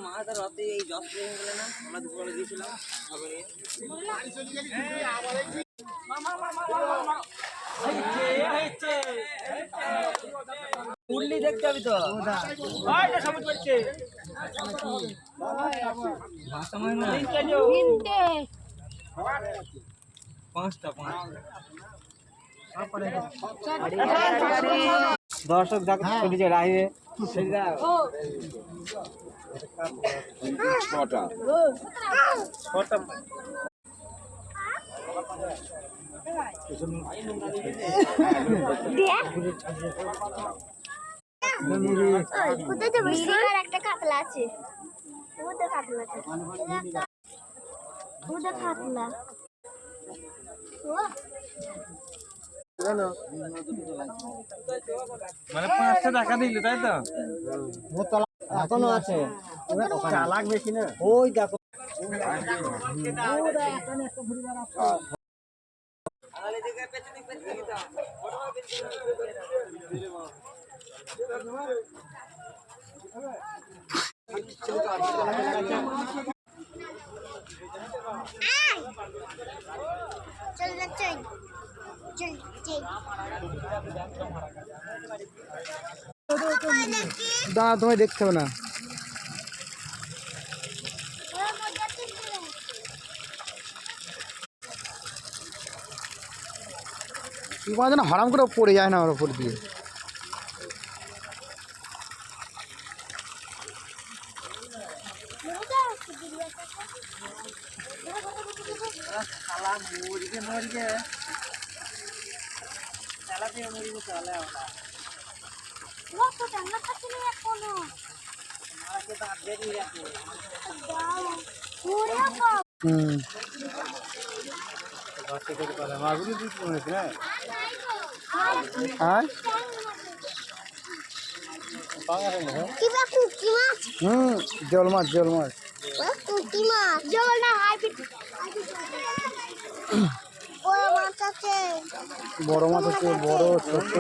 মাছ রাতে এই জল হয়ে গেলে না আমরা দুপুরে গিয়েছিলাম উড়লি দেখতে হবে তো দর্শক দেখো রাহিবে একটা কাতলা আছে কাতলা মানে 500 টাকা দিলে তাই তো এখনো আছে চালাক বেশি না ওই দেখো দাঁড়া তোমায় দেখতে হবে না যেন হারাম করে পড়ে যায় না ওর উপর দিয়ে জল মাছ জল মাছ বড় মাছ আছে বড় ছোট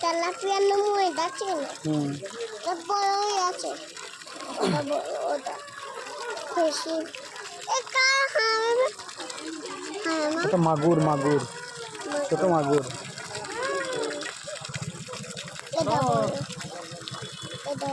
তেলাপিয়া নমুই যাচ্ছে না বড়ই আছে ওটা খুশি মাগুর মাগুর ছোট মাগুর এটা